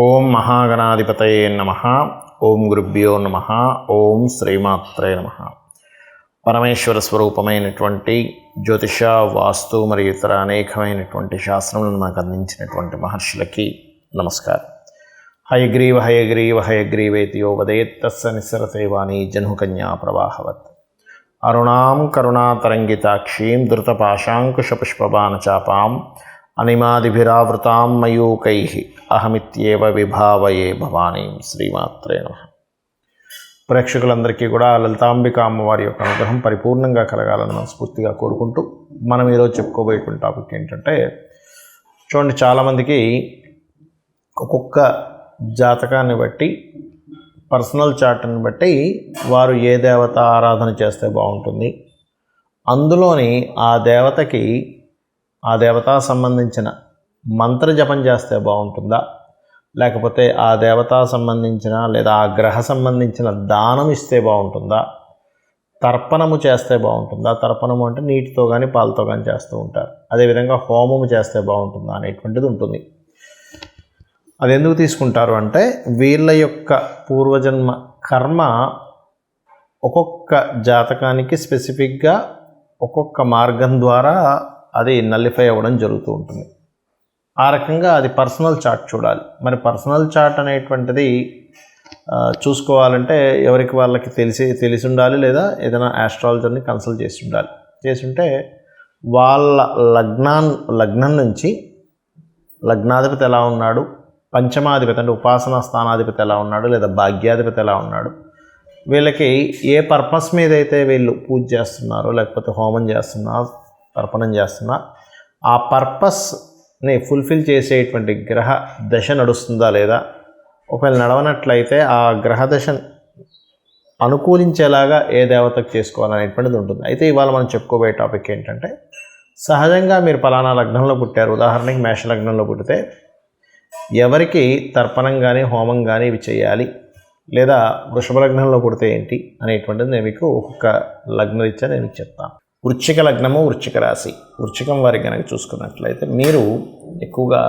ఓం మహాగణాధిపతయే నమః. ఓం గురుభ్యో నమః. ఓం శ్రీమాత్రే నమః. పరమేశ్వర స్వరూపమైనటువంటి జ్యోతిష, వాస్తు మరియు ఇతర అనేకమైనటువంటి శాస్త్రములను మనకు అందించినటువంటి మహర్షులకి నమస్కారం. హయగ్రీవ హయగ్రీవ హయగ్రీవేతి యో వదేత్ తస్య నిస్సరతే వాణి జహ్నుకన్యా ప్రవాహవత్. అరుణాం కరుణాతరంగితాక్షీం ధృతపాశాంకుశపుష్పబాణచాపాం అనిమాదిభిరావృతాం మయూకైః అహమిత్యేవ విభావయే భవానీం. శ్రీమాత్రే నమః. ప్రేక్షకులందరికీ కూడా లలితాంబిక అమ్మవారి యొక్క అనుగ్రహం పరిపూర్ణంగా కలగాలని మనస్ఫూర్తిగా కోరుకుంటూ మనం ఈరోజు చెప్పుకోబోయేటువంటి టాపిక్ ఏంటంటే, చూడండి, చాలామందికి ఒక్కొక్క జాతకాన్ని బట్టి, పర్సనల్ చార్ట్ని బట్టి వారు ఏ దేవత ఆరాధన చేస్తే బాగుంటుంది, అందులోని ఆ దేవతకి ఆ దేవతా సంబంధించిన మంత్ర జపం చేస్తే బాగుంటుందా, లేకపోతే ఆ దేవతా సంబంధించిన లేదా ఆ గ్రహ సంబంధించిన దానం ఇస్తే బాగుంటుందా, తర్పణము చేస్తే బాగుంటుందా. తర్పణము అంటే నీటితో కానీ పాలతో కానీ చేస్తూ ఉంటారు. అదేవిధంగా హోమము చేస్తే బాగుంటుందా అనేటువంటిది ఉంటుంది. అది ఎందుకు తీసుకుంటారు అంటే, వీళ్ళ యొక్క పూర్వజన్మ కర్మ ఒక్కొక్క జాతకానికి స్పెసిఫిక్గా ఒక్కొక్క మార్గం ద్వారా అది నల్లిఫై అవ్వడం జరుగుతూ ఉంటుంది. ఆ రకంగా అది పర్సనల్ చార్ట్ చూడాలి. మరి పర్సనల్ చార్ట్ అనేటువంటిది చూసుకోవాలంటే ఎవరికి వాళ్ళకి తెలిసి ఉండాలి, లేదా ఏదైనా ఆస్ట్రాలజర్ని కన్సల్ట్ చేసి ఉంటే వాళ్ళ లగ్నం నుంచి లగ్నాధిపతి ఎలా ఉన్నాడు, పంచమాధిపతి అంటే ఉపాసనా స్థానాధిపతి ఎలా ఉన్నాడు, లేదా భాగ్యాధిపతి ఎలా ఉన్నాడు, వీళ్ళకి ఏ పర్పస్ మీద అయితే వీళ్ళు పూజ చేస్తున్నారో, లేకపోతే హోమం చేస్తున్నారు, తర్పణం చేస్తున్నా, ఆ పర్పస్ని ఫుల్ఫిల్ చేసేటువంటి గ్రహ దశ నడుస్తుందా లేదా, ఒకవేళ నడవనట్లయితే ఆ గ్రహ దశ అనుకూలించేలాగా ఏ దేవతకు చేసుకోవాలనేటువంటిది ఉంటుంది. అయితే ఇవాళ మనం చెప్పుకోబోయే టాపిక్ ఏంటంటే, సహజంగా మీరు పలానా లగ్నంలో పుట్టారు, ఉదాహరణకి మేష లగ్నంలో పుట్టితే ఎవరికి తర్పణం కానీ హోమం కానీ ఇవి చేయాలి, లేదా వృషభ లగ్నంలో పుడితే ఏంటి అనేటువంటిది నేను మీకు ఒక్కొక్క లగ్నరీత్యా నేను మీకు చెప్తాను. వృశ్చిక లగ్నము, వృశ్చిక రాశి, వృశ్చికం వారికి కనుక చూసుకున్నట్లయితే మీరు ఎక్కువగా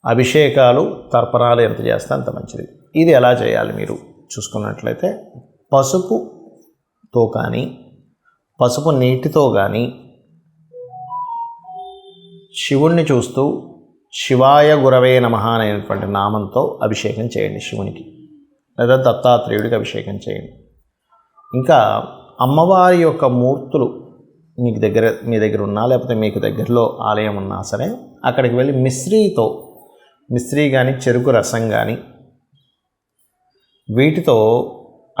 అభిషేకాలు, తర్పణాలు ఎంత చేస్తే అంత మంచిది. ఇది ఎలా చేయాలి మీరు చూసుకున్నట్లయితే, పసుపుతో కానీ పసుపు నీటితో కానీ శివుణ్ణి చూస్తూ శివాయ గురవే నమః అనేటువంటి నామంతో అభిషేకం చేయండి శివునికి, లేదా దత్తాత్రేయుడికి అభిషేకం చేయండి. ఇంకా అమ్మవారి యొక్క మూర్తులు మీ దగ్గర ఉన్నా, లేకపోతే మీకు దగ్గరలో ఆలయం ఉన్నా సరే అక్కడికి వెళ్ళి మిశ్రీ కానీ చెరుకు రసం కానీ వీటితో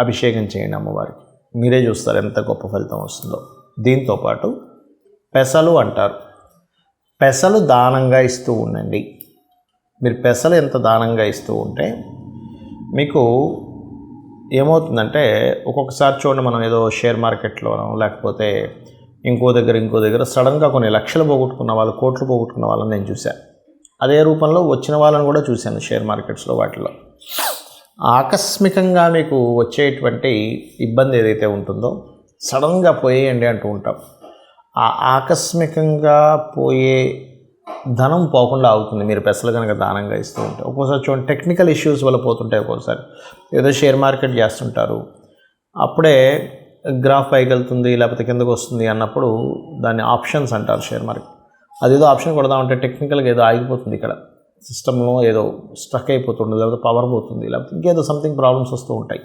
అభిషేకం చేయండి అమ్మవారికి. మీరే చూస్తారు ఎంత గొప్ప ఫలితం వస్తుందో. దీంతోపాటు పెసలు అంటారు, పెసలు దానంగా ఇస్తూ ఉండండి. మీరు పెసలు ఎంత దానంగా ఇస్తూ ఉంటే మీకు ఏమవుతుందంటే, ఒక్కొక్కసారి చూడండి, మనం ఏదో షేర్ మార్కెట్లోనో లేకపోతే ఇంకో దగ్గర సడన్గా కొన్ని లక్షలు పోగొట్టుకున్న వాళ్ళు, కోట్లు పోగొట్టుకున్న వాళ్ళని నేను చూశాను. అదే రూపంలో వచ్చిన వాళ్ళని కూడా చూశాను షేర్ మార్కెట్స్లో. వాటిలో ఆకస్మికంగా మీకు వచ్చేటువంటి ఇబ్బంది ఏదైతే ఉంటుందో సడన్గా పోయేయండి అంటూ ఉంటాం. ఆ ఆకస్మికంగా పోయే ధనం పోకుండా అవుతుంది మీరు పెసలు కనుక దానంగా ఇస్తూ ఉంటే. ఒక్కోసారి చూడండి, టెక్నికల్ ఇష్యూస్ వల్ల పోతుంటాయి. ఒక్కోసారి ఏదో షేర్ మార్కెట్ చేస్తుంటారు, అప్పుడే గ్రాఫ్ పైకి వెళ్తుంది లేకపోతే కిందకు వస్తుంది అన్నప్పుడు దాన్ని ఆప్షన్స్ అంటారు షేర్ మార్కెట్. అదేదో ఆప్షన్ కొడదామంటే టెక్నికల్గా ఏదో ఆగిపోతుంది, ఇక్కడ సిస్టంలో ఏదో స్ట్రక్ అయిపోతుంది, లేకపోతే పవర్ పోతుంది, లేకపోతే ఇంకేదో సంథింగ్ ప్రాబ్లమ్స్ వస్తూ ఉంటాయి.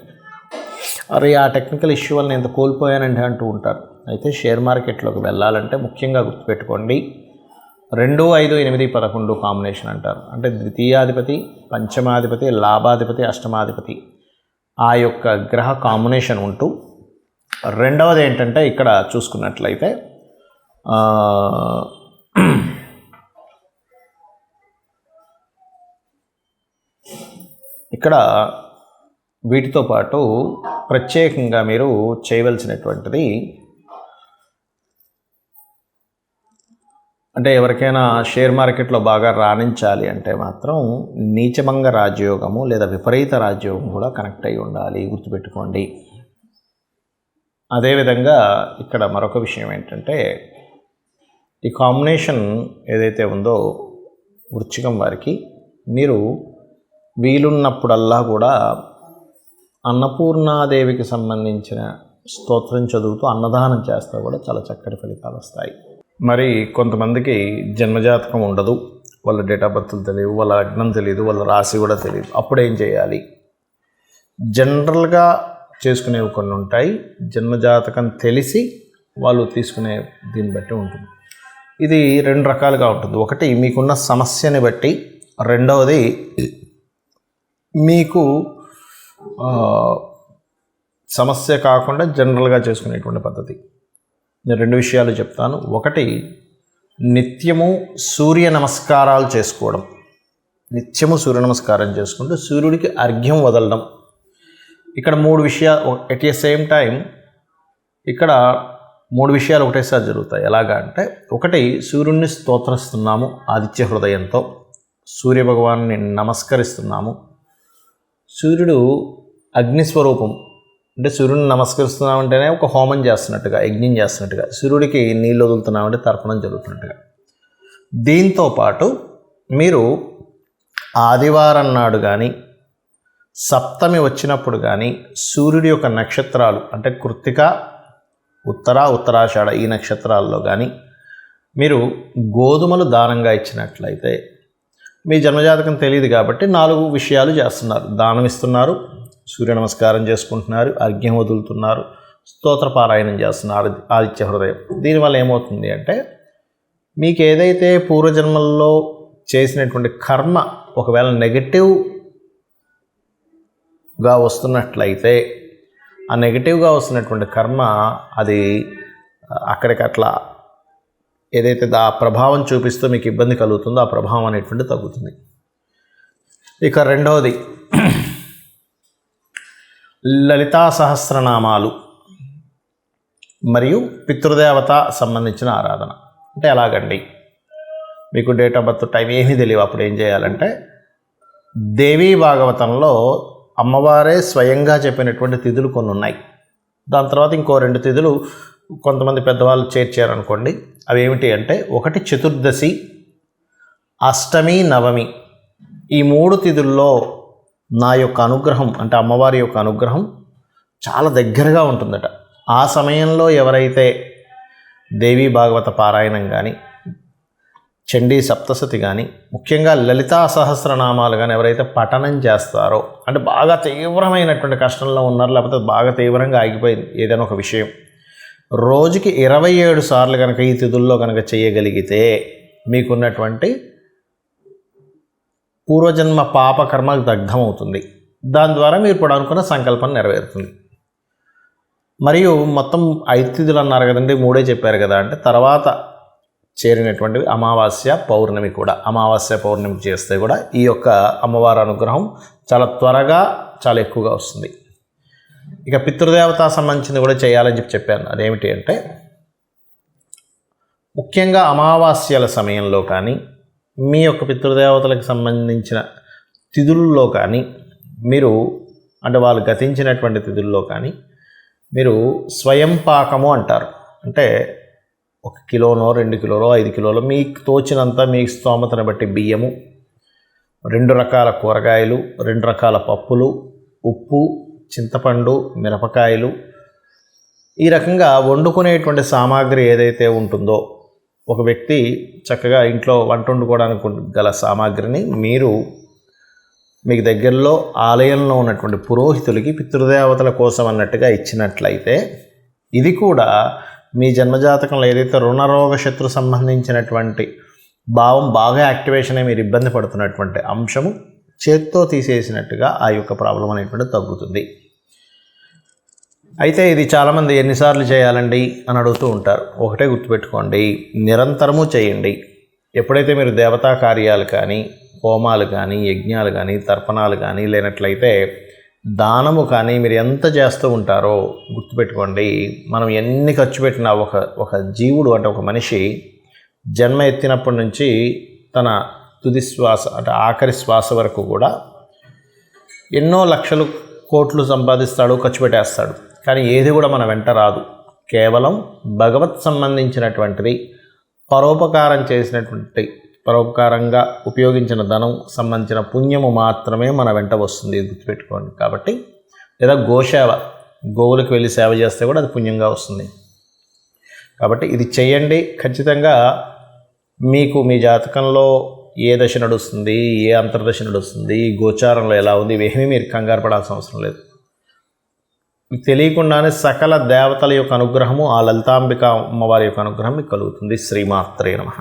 అరే ఆ టెక్నికల్ ఇష్యూ వల్ల నేను ఎంత కోల్పోయానండి అంటూ ఉంటారు. అయితే షేర్ మార్కెట్లోకి వెళ్ళాలంటే ముఖ్యంగా గుర్తుపెట్టుకోండి, 2, 5, 8, 11 కాంబినేషన్ అంటారు. అంటే ద్వితీయాధిపతి, పంచమాధిపతి, లాభాధిపతి, అష్టమాధిపతి ఆ యొక్క గ్రహ కాంబినేషన్ ఉంటూ, రెండవది ఏంటంటే ఇక్కడ చూసుకున్నట్లయితే ఇక్కడ వీటితో పాటు ప్రత్యేకంగా మీరు చేయవలసినటువంటిది, అంటే ఎవరికైనా షేర్ మార్కెట్లో బాగా రాణించాలి అంటే మాత్రం నీచభంగ రాజయోగము లేదా విపరీత రాజయోగం కూడా కనెక్ట్ అయి ఉండాలి, గుర్తుపెట్టుకోండి. అదేవిధంగా ఇక్కడ మరొక విషయం ఏంటంటే, ఈ కాంబినేషన్ ఏదైతే ఉందో వృశ్చికం వారికి మీరు వీలున్నప్పుడల్లా కూడా అన్నపూర్ణాదేవికి సంబంధించిన స్తోత్రం చదువుతూ అన్నదానం చేస్తే కూడా చాలా చక్కటి ఫలితాలు వస్తాయి. మరి కొంతమందికి జన్మజాతకం ఉండదు, వాళ్ళ డేట్ ఆఫ్ బర్త్లు తెలియదు, వాళ్ళ లగ్నం తెలియదు, వాళ్ళ రాశి కూడా తెలియదు. అప్పుడు ఏం చేయాలి? జనరల్గా చేసుకునేవి కొన్ని ఉంటాయి. జన్మజాతకం తెలిసి వాళ్ళు తీసుకునే దీన్ని బట్టి ఉంటుంది. ఇది 2 రకాలుగా ఉంటుంది. ఒకటి మీకున్న సమస్యని బట్టి, రెండవది మీకు సమస్య కాకుండా జనరల్గా చేసుకునేటువంటి పద్ధతి. నేను 2 విషయాలు చెప్తాను. ఒకటి, నిత్యము సూర్య నమస్కారాలు చేసుకోవడం. నిత్యము సూర్య నమస్కారం చేసుకుంటూ సూర్యుడికి అర్ఘ్యం వదలడం. ఇక్కడ 3 విషయాలు ఎట్ ఏ సేమ్ టైం ఇక్కడ 3 విషయాలు ఒకటేసారి జరుగుతాయి. ఎలాగా అంటే, ఒకటి, సూర్యుడిని స్తోత్రిస్తున్నాము ఆదిత్య హృదయంతో, సూర్యభగవాన్ని నమస్కరిస్తున్నాము. సూర్యుడు అగ్నిస్వరూపం, అంటే సూర్యుడిని నమస్కరిస్తున్నామంటేనే ఒక హోమం చేస్తున్నట్టుగా, యజ్ఞం చేస్తున్నట్టుగా, సూర్యుడికి నీళ్ళు వదులుతున్నామంటే తర్పణం జరుగుతున్నట్టుగా. దీంతో పాటు మీరు ఆదివారం నాడు కానీ, సప్తమి వచ్చినప్పుడు కానీ, సూర్యుడి యొక్క నక్షత్రాలు అంటే కృత్తిక, ఉత్తరాషాఢ ఈ నక్షత్రాల్లో కానీ మీరు గోధుమలు దానంగా ఇచ్చినట్లయితే, మీ జన్మజాతకం తెలియదు కాబట్టి 4 విషయాలు చేస్తున్నారు. దానం ఇస్తున్నారు, సూర్య నమస్కారం చేసుకుంటున్నారు, అర్ఘ్యం వదులుతున్నారు, స్తోత్రపారాయణం చేస్తున్నారు ఆదిత్య హృదయం. దీనివల్ల ఏమవుతుంది అంటే, మీకు ఏదైతే పూర్వజన్మల్లో చేసినటువంటి కర్మ ఒకవేళ నెగటివ్గా వస్తున్నట్లయితే, ఆ నెగటివ్గా వస్తున్నటువంటి కర్మ అది అక్కడికట్లా ఏదైతే ఆ ప్రభావం చూపిస్తూ మీకు ఇబ్బంది కలుగుతుందో ఆ ప్రభావం అనేటువంటి తగ్గుతుంది. ఇక రెండవది, లలితా సహస్రనామాలు మరియు పితృదేవత సంబంధించిన ఆరాధన. అంటే ఎలాగండి? మీకు డేట్ ఆఫ్ బర్త్ టైం ఏమీ తెలియదు. అప్పుడు ఏం చేయాలంటే, దేవీ భాగవతంలో అమ్మవారే స్వయంగా చెప్పినటువంటి తిథులు కొన్ని ఉన్నాయి. దాని తర్వాత ఇంకో 2 తిథులు కొంతమంది పెద్దవాళ్ళు చేర్చారనుకోండి. అవి ఏమిటి అంటే, ఒకటి చతుర్దశి, అష్టమి, నవమి. ఈ 3 తిథుల్లో నా యొక్క అనుగ్రహం అంటే అమ్మవారి యొక్క అనుగ్రహం చాలా దగ్గరగా ఉంటుందట. ఆ సమయంలో ఎవరైతే దేవీ భాగవత పారాయణం కానీ, చండీ సప్తశతి కానీ, ముఖ్యంగా లలితా సహస్రనామాలు కానీ ఎవరైతే పఠనం చేస్తారో, అంటే బాగా తీవ్రమైనటువంటి కష్టంలో ఉన్నారు, లేకపోతే బాగా తీవ్రంగా ఆగిపోయింది ఏదైనా ఒక విషయం, రోజుకి 27 సార్లు కనుక ఈ తిథుల్లో కనుక చేయగలిగితే మీకున్నటువంటి పూర్వజన్మ పాపకర్మ దగ్ధమవుతుంది. దాని ద్వారా మీరు ఇప్పుడు అనుకున్న సంకల్పం నెరవేరుతుంది. మరియు మొత్తం 5 తిథులు అన్నారు కదండి, 3 చెప్పారు కదా. అంటే తర్వాత చేరినటువంటివి అమావాస్య, పౌర్ణమి కూడా. అమావాస్య, పౌర్ణమి చేస్తే కూడా ఈ యొక్క అమ్మవారి అనుగ్రహం చాలా త్వరగా చాలా ఎక్కువగా వస్తుంది. ఇక పితృదేవత సంబంధించింది కూడా చేయాలని చెప్పాను. అదేమిటి అంటే, ముఖ్యంగా అమావాస్యల సమయంలో కానీ, మీ యొక్క పితృదేవతలకు సంబంధించిన తిథుల్లో కానీ మీరు, అంటే వాళ్ళు గతించినటువంటి తిథుల్లో కానీ మీరు స్వయం పాకము అంటారు. అంటే 1 కిలోనో 2 కిలోలో 5 కిలోలో మీకు తోచినంత మీ స్తోమతను బట్టి బియ్యము, 2 రకాల కూరగాయలు, 2 రకాల పప్పులు, ఉప్పు, చింతపండు, మిరపకాయలు, ఈ రకంగా వండుకునేటువంటి సామాగ్రి ఏదైతే ఉంటుందో, ఒక వ్యక్తి చక్కగా ఇంట్లో వంట వండుకోవడానికి గల సామాగ్రిని మీరు మీకు దగ్గరలో ఆలయంలో ఉన్నటువంటి పురోహితులకి పితృదేవతల కోసం అన్నట్టుగా ఇచ్చినట్లయితే, ఇది కూడా మీ జన్మజాతకంలో ఏదైతే రుణరోగ శత్రు సంబంధించినటువంటి భావం బాగా యాక్టివేషన్ అయ్యి మీరు ఇబ్బంది పడుతున్నటువంటి అంశము చేత్తో తీసేసినట్టుగా ఆ యొక్క ప్రాబ్లం అనేటువంటి తగ్గుతుంది. అయితే ఇది చాలామంది ఎన్నిసార్లు చేయాలండి అని అడుగుతూ ఉంటారు. ఒకటే గుర్తుపెట్టుకోండి, నిరంతరము చేయండి. ఎప్పుడైతే మీరు దేవతా కార్యాలు కానీ, హోమాలు కానీ, యజ్ఞాలు కానీ, తర్పణాలు కానీ, లేనట్లయితే దానము కానీ మీరు ఎంత చేస్తూ ఉంటారో గుర్తుపెట్టుకోండి, మనం ఎన్ని ఖర్చు పెట్టినా ఒక జీవుడు అంటే ఒక మనిషి జన్మ ఎత్తినప్పటి నుంచి తన తుది శ్వాస అంటే ఆఖరి శ్వాస వరకు కూడా ఎన్నో లక్షలు కోట్లు సంపాదిస్తాడు, ఖర్చు పెట్టేస్తాడు. కానీ ఏది కూడా మన వెంట రాదు. కేవలం భగవత్ సంబంధించినటువంటిది, పరోపకారం చేసినటువంటి పరోపకారంగా ఉపయోగించిన ధనం సంబంధించిన పుణ్యము మాత్రమే మన వెంట వస్తుంది, గుర్తుపెట్టుకోండి. కాబట్టి లేదా గోసేవ, గోవులకు వెళ్ళి సేవ చేస్తే కూడా అది పుణ్యంగా వస్తుంది. కాబట్టి ఇది చేయండి. ఖచ్చితంగా మీకు మీ జాతకంలో ఏ దశ నడుస్తుంది, ఏ అంతర్దశ నడుస్తుంది, గోచారంలో ఎలా ఉంది, ఇవేమీ మీరు కంగారు పడాల్సిన అవసరం లేదు. తెలియకుండానే సకల దేవతల యొక్క అనుగ్రహము, ఆ లలితాంబిక అమ్మవారి యొక్క అనుగ్రహం మీకు కలుగుతుంది. శ్రీమాత్రే నమః.